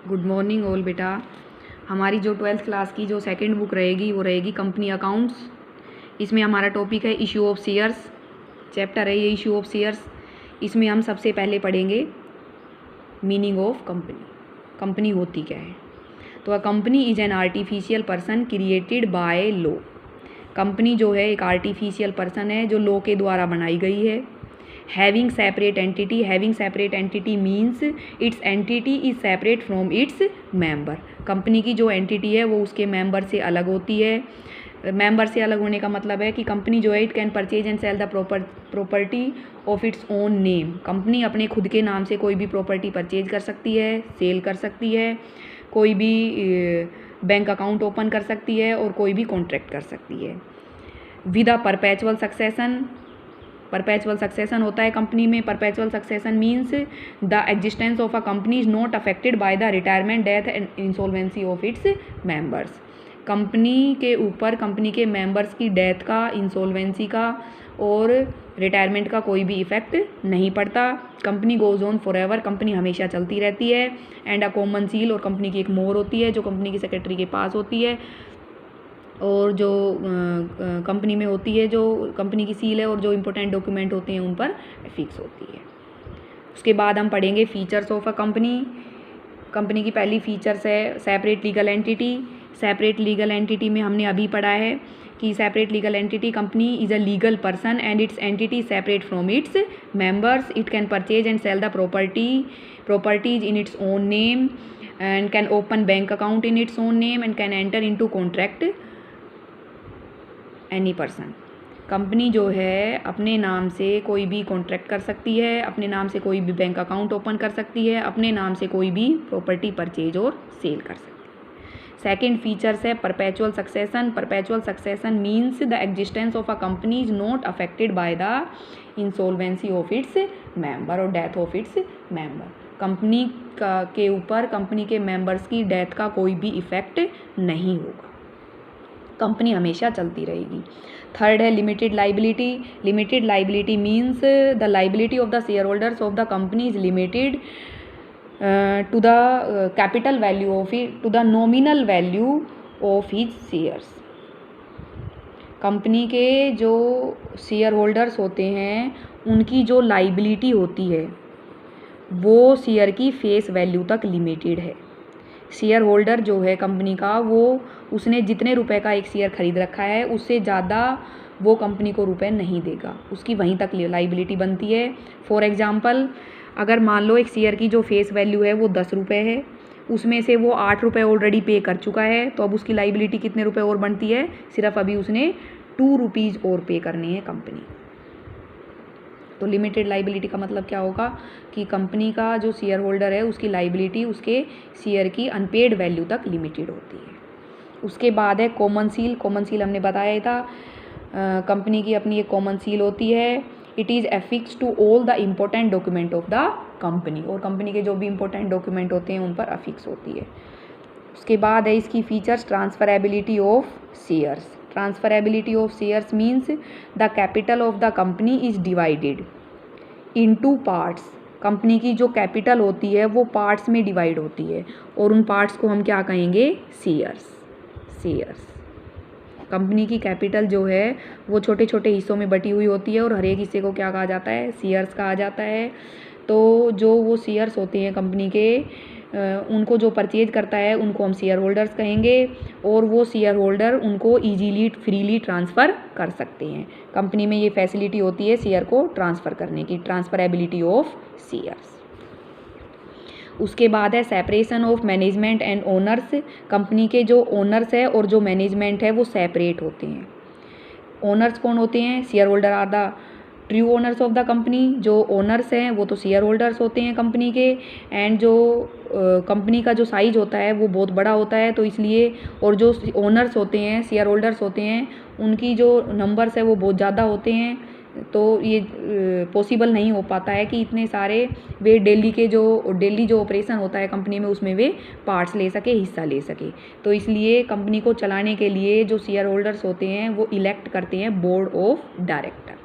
Good morning all बेटा। हमारी जो 12th क्लास की जो सेकंड बुक रहेगी वो रहेगी कंपनी अकाउंट्स। इसमें हमारा टॉपिक है इशू ऑफ शेयर्स, चैप्टर है ये इशू ऑफ शेयर्स। इसमें हम सबसे पहले पढ़ेंगे मीनिंग ऑफ कंपनी। कंपनी होती क्या है? तो अ company is an artificial person created by law. Company जो है एक आर्टिफिशियल पर्सन है जो लॉ के द्वारा बनाई गई है। Having separate entity means it's entity is separate from it's member. Company की जो एंटिटी है वो उसके मेंबर से अलग होती है। मेंबर से अलग होने का मतलब है कि कंपनी जो है it can purchase and sell the property of its own name. Company अपने खुद के नाम से कोई भी प्रॉपर्टी परचेज कर सकती है, सेल कर सकती है, कोई भी बैंक अकाउंट ओपन कर सकती है और कोई भी कॉन्ट्रैक्ट कर सकती है। विद अ परपेचुअल सक्सेशन होता है कंपनी में। Perpetual succession means the existence of a company is not affected by the retirement, death and insolvency of its members. Company के ऊपर कंपनी के मेंबर्स की डेथ का, इंसॉल्वेंसी का और रिटायरमेंट का कोई भी इफेक्ट नहीं पड़ता। Company goes on for ever, company हमेशा चलती रहती है। एंड अ कॉमन सील, और कंपनी की एक मोहर होती है जो कंपनी की सेक्रेटरी के पास होती है और जो कंपनी में होती है, जो कंपनी की सील है और जो इम्पोर्टेंट डॉक्यूमेंट होते हैं उन पर फिक्स होती है। उसके बाद हम पढ़ेंगे features of a company. Company की पहली फीचर्स है separate legal entity. Separate legal entity में हमने अभी पढ़ा है कि separate legal entity, company is a legal person and its entity separate from its members. It can purchase and sell the properties in its own name and can open bank account in its own name and can enter into contract any person. Company जो है अपने नाम से कोई भी contract कर सकती है, अपने नाम से कोई भी बैंक अकाउंट ओपन कर सकती है, अपने नाम से कोई भी प्रॉपर्टी परचेज और सेल कर सकती है। सेकेंड फीचर्स है perpetual succession. Perpetual succession means the existence of a company is not affected by the insolvency of its member और death of its member. Company के ऊपर कंपनी के मेंबर्स की डेथ का कोई भी इफेक्ट नहीं होगा, कंपनी हमेशा चलती रहेगी। थर्ड है limited liability. Limited liability means the liability of the share holders of the company is limited to the capital value of it, to the nominal value of his shares. Company के जो share holders होते हैं उनकी जो liability होती है वो share की फेस वैल्यू तक लिमिटेड है। शेयर होल्डर जो है कंपनी का, वो उसने जितने रुपए का एक शेयर खरीद रखा है उससे ज़्यादा वो कंपनी को रुपए नहीं देगा, उसकी वहीं तक लाइबिलिटी बनती है। फॉर एग्जांपल, अगर मान लो एक शेयर की जो फेस वैल्यू है वो 10 रुपये है, उसमें से वो 8 रुपये ऑलरेडी पे कर चुका है, तो अब उसकी लाइबिलिटी कितने रुपये और बनती है? सिर्फ अभी उसने 2 रुपीज़ और पे करने हैं कंपनी। तो लिमिटेड लाइबिलिटी का मतलब क्या होगा कि कंपनी का जो शेयर होल्डर है उसकी लाइबिलिटी उसके शेयर की अनपेड वैल्यू तक लिमिटेड होती है। उसके बाद है कॉमन सील। कॉमन सील हमने बताया था, कंपनी की अपनी एक कॉमन सील होती है। It is affix to all the important document of the company, और कंपनी के जो भी इम्पोर्टेंट डॉक्यूमेंट होते हैं उन पर अफिक्स होती है। उसके बाद है इसकी features transferability of shares. Transferability of shares means the capital of the company is divided into parts. Company की जो कैपिटल होती है वो पार्ट्स में डिवाइड होती है और उन पार्ट्स को हम क्या कहेंगे? शेयर्स। शेयर्स। कंपनी की कैपिटल जो है वो छोटे छोटे हिस्सों में बटी हुई होती है और हर एक हिस्से को क्या कहा जाता है? शेयर्स कहा जाता है। तो जो वो शेयर्स होते हैं कंपनी के, उनको जो परचेज करता है उनको हम शेयर होल्डर्स कहेंगे और वो शेयर होल्डर उनको ईजीली फ्रीली ट्रांसफ़र कर सकते हैं। कंपनी में ये फैसिलिटी होती है शेयर को ट्रांसफ़र करने की, ट्रांसफरेबिलिटी ऑफ शेयर्स। उसके बाद है separation of management and owners. Company के जो ओनर्स है और जो मैनेजमेंट है वो सेपरेट होते हैं। ओनर्स कौन होते हैं? Share holder are the true owners of the company. जो ओनर्स हैं वो तो शेयर होल्डर्स होते हैं कंपनी के। एंड जो कंपनी का जो साइज होता है वो बहुत बड़ा होता है, तो इसलिए, और जो ओनर्स होते हैं, शेयर होल्डर्स होते हैं, उनकी जो नंबर्स है वो बहुत ज़्यादा होते हैं, तो ये पॉसिबल नहीं हो पाता है कि इतने सारे वे डेली जो ऑपरेशन होता है कंपनी में उसमें वे पार्ट्स ले सके, हिस्सा ले सके। तो इसलिए कंपनी को चलाने के लिए जो शेयर होल्डर्स होते हैं वो इलेक्ट करते हैं बोर्ड ऑफ डायरेक्टर,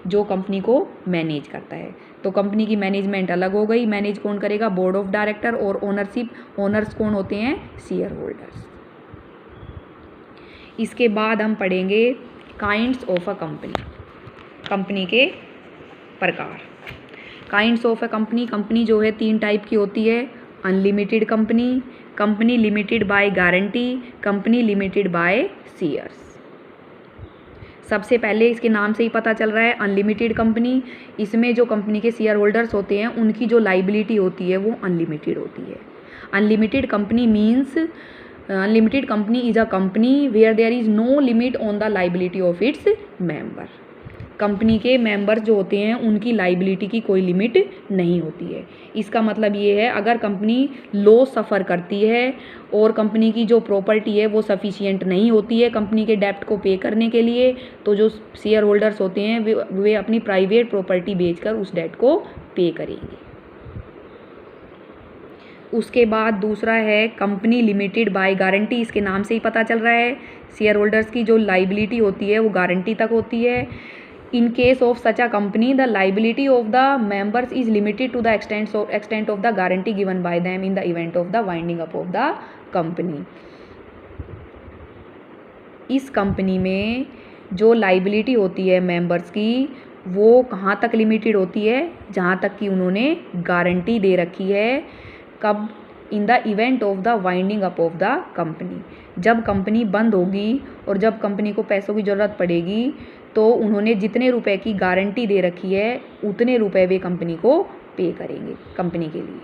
जो कंपनी को मैनेज करता है। तो कंपनी की मैनेजमेंट अलग हो गई। मैनेज कौन करेगा? Board of director. और ओनर्स कौन होते हैं? Share holders. इसके बाद हम पढ़ेंगे kinds of a company, company के प्रकार। Kinds of a company, company जो है 3 टाइप की होती है। Unlimited company, company limited by guarantee, company limited by shares. सबसे पहले इसके नाम से ही पता चल रहा है अनलिमिटेड कंपनी, इसमें जो कंपनी के शेयर होल्डर्स होते हैं उनकी जो लाइबिलिटी होती है वो अनलिमिटेड होती है। Unlimited company means unlimited company is a company where there is no limit on the liability of its member. Company के मेंबर जो होते हैं उनकी लाइबिलिटी की कोई लिमिट नहीं होती है। इसका मतलब ये है अगर कंपनी लॉस सफ़र करती है और कंपनी की जो प्रॉपर्टी है वो सफिशिएंट नहीं होती है कंपनी के डेप्ट को पे करने के लिए, तो जो शेयर होल्डर्स होते हैं वे अपनी प्राइवेट प्रॉपर्टी बेचकर उस डेट को पे करेंगे। उसके बाद दूसरा है कंपनी लिमिटेड बाय गारंटी। इसके नाम से ही पता चल रहा है शेयर होल्डर्स की जो लाइबिलिटी होती है वो गारंटी तक होती है। In case of such a company, the liability of the members is limited to the extent of the guarantee given by them in the event of the winding up of the company. इस company में जो liability होती है members की वो कहाँ तक limited होती है? जहाँ तक कि उन्होंने गारंटी दे रखी है। कब? In the event of the winding up of the company. जब कंपनी बंद होगी और जब कंपनी को पैसों की ज़रूरत पड़ेगी तो उन्होंने जितने रुपए की गारंटी दे रखी है उतने रुपए वे कंपनी को पे करेंगे कंपनी के लिए।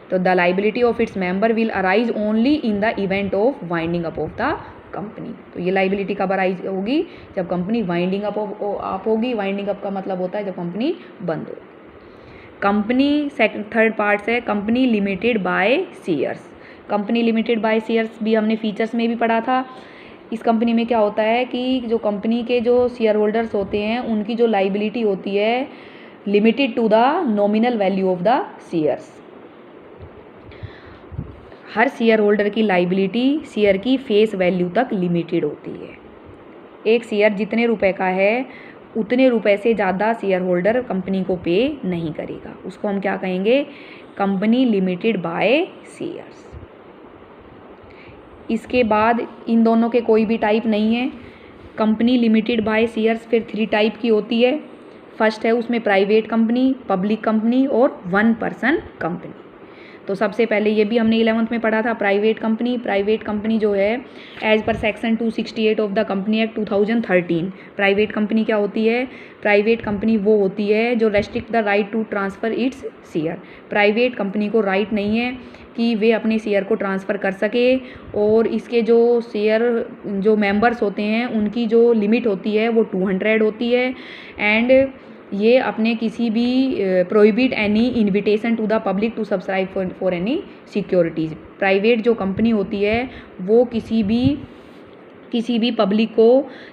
तो the liability of its member will arise only in the event of winding up of the company. तो ये लाइबिलिटी कब अराइज होगी? जब कंपनी वाइंडिंग अप होगी। वाइंडिंग अप का मतलब होता है जब कंपनी बंद हो। कंपनी थर्ड पार्ट है company limited by shares. Company limited by shares भी हमने फीचर्स में भी पढ़ा था। इस कंपनी में क्या होता है कि जो कंपनी के जो शेयर होल्डर्स होते हैं उनकी जो लाइबिलिटी होती है limited to the nominal value of the shares. हर शेयर होल्डर की लाइबिलिटी शेयर की फेस वैल्यू तक लिमिटेड होती है। एक शेयर जितने रुपए का है उतने रुपए से ज़्यादा शेयर होल्डर कंपनी को पे नहीं करेगा। उसको हम क्या कहेंगे? Company limited by shares. इसके बाद इन दोनों के कोई भी टाइप नहीं है। कंपनी लिमिटेड बाय शेयर्स फिर 3 टाइप की होती है। फर्स्ट है उसमें प्राइवेट कंपनी, पब्लिक कंपनी और 1 पर्सन कंपनी। तो सबसे पहले ये भी हमने 11th में पढ़ा था प्राइवेट कंपनी। प्राइवेट कंपनी जो है as per section 268 of the company act 2013 private company क्या होती है? प्राइवेट कंपनी वो होती है जो restrict the right to transfer its share. Private company को राइट नहीं है कि वे अपने शेयर को ट्रांसफ़र कर सके और इसके जो शेयर जो मेंबर्स होते हैं उनकी जो लिमिट होती है वो 200 होती है। एंड ये अपने किसी भी prohibit any invitation to the public to subscribe for any securities. Private जो कंपनी होती है वो किसी भी पब्लिक को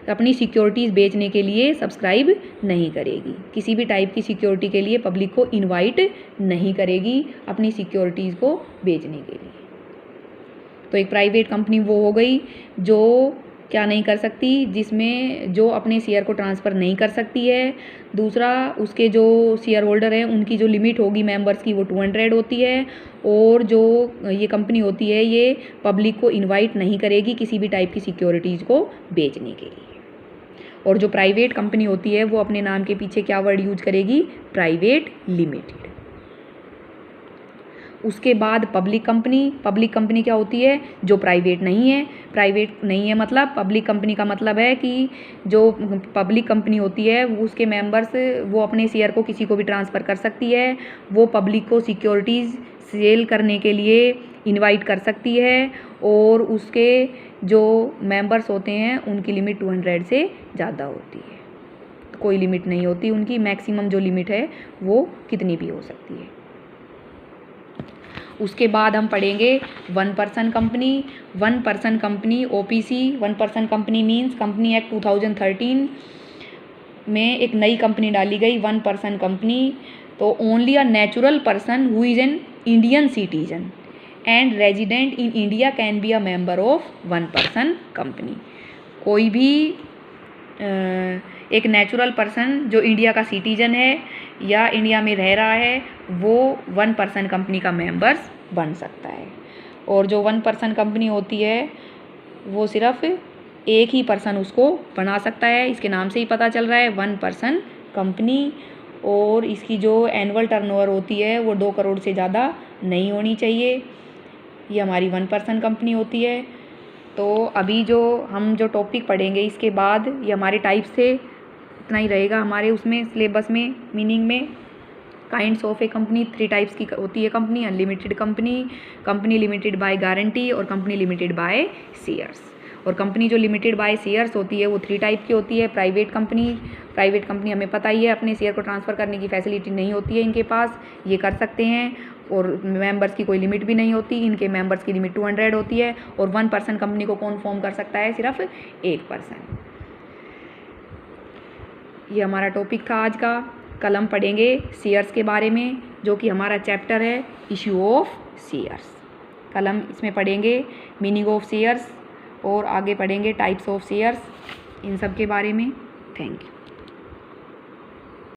अपनी सिक्योरिटीज़ बेचने के लिए सब्सक्राइब नहीं करेगी। किसी भी टाइप की सिक्योरिटी के लिए पब्लिक को इनवाइट नहीं करेगी अपनी सिक्योरिटीज़ को बेचने के लिए। तो एक प्राइवेट कंपनी वो हो गई जो क्या नहीं कर सकती, जिसमें जो अपने शेयर को ट्रांसफ़र नहीं कर सकती है। दूसरा उसके जो शेयर होल्डर हैं उनकी जो लिमिट होगी मेंबर्स की वो 200 होती है। और जो ये कंपनी होती है ये पब्लिक को इनवाइट नहीं करेगी किसी भी टाइप की सिक्योरिटीज़ को बेचने के लिए। और जो प्राइवेट कंपनी होती है वो अपने नाम के पीछे क्या वर्ड यूज करेगी? Private limited. उसके बाद पब्लिक कंपनी क्या होती है? जो प्राइवेट नहीं है। प्राइवेट नहीं है मतलब पब्लिक कंपनी का मतलब है कि जो पब्लिक कंपनी होती है उसके मेंबर्स वो अपने शेयर को किसी को भी ट्रांसफ़र कर सकती है। वो पब्लिक को सिक्योरिटीज़ सेल करने के लिए इनवाइट कर सकती है और उसके जो मेंबर्स होते हैं उनकी लिमिट 200 से ज़्यादा होती है। तो कोई लिमिट नहीं होती उनकी, मैक्सिमम जो लिमिट है वो कितनी भी हो सकती है। उसके बाद हम पढ़ेंगे 1 person company. 1 person company OPC 1 person company means company act 2013 में एक नई कंपनी डाली गई 1 पर्सन कंपनी। तो only a natural person who is an Indian citizen and resident in India can be a member of 1 person company. कोई भी एक natural person जो इंडिया का सिटीजन है या इंडिया में रह रहा है वो 1% कंपनी का मेंबर्स बन सकता है। और जो 1% कंपनी होती है वो सिर्फ एक ही पर्सन उसको बना सकता है। इसके नाम से ही पता चल रहा है 1% कंपनी। और इसकी जो एनुअल टर्नओवर होती है वो 2 करोड़ से ज़्यादा नहीं होनी चाहिए। ये हमारी 1% कंपनी होती है। तो अभी जो हम जो टॉपिक पढ़ेंगे इसके बाद ये हमारे टाइप से इतना ही रहेगा हमारे उसमें सिलेबस में मीनिंग में। Kinds of A company 3 types की होती है company. Unlimited company, company limited by guarantee और कंपनी लिमिटेड बाय शेयर्स। और कंपनी जो लिमिटेड बाय शेयर्स होती है वो 3 टाइप की होती है। प्राइवेट कंपनी हमें पता ही है अपने शेयर को ट्रांसफ़र करने की फैसिलिटी नहीं होती है इनके पास, ये कर सकते हैं। और मेंबर्स की कोई लिमिट भी नहीं होती, इनके मेंबर्स की लिमिट 200 होती है। और 1% कंपनी को कौन फॉर्म कर सकता है? सिर्फ 1%। ये हमारा टॉपिक था आज का। कल हम पढ़ेंगे शेयर्स के बारे में जो कि हमारा चैप्टर है इश्यू ऑफ शेयर्स। कल हम इसमें पढ़ेंगे मीनिंग ऑफ शेयर्स और आगे पढ़ेंगे टाइप्स ऑफ शेयर्स, इन सब के बारे में। Thank you.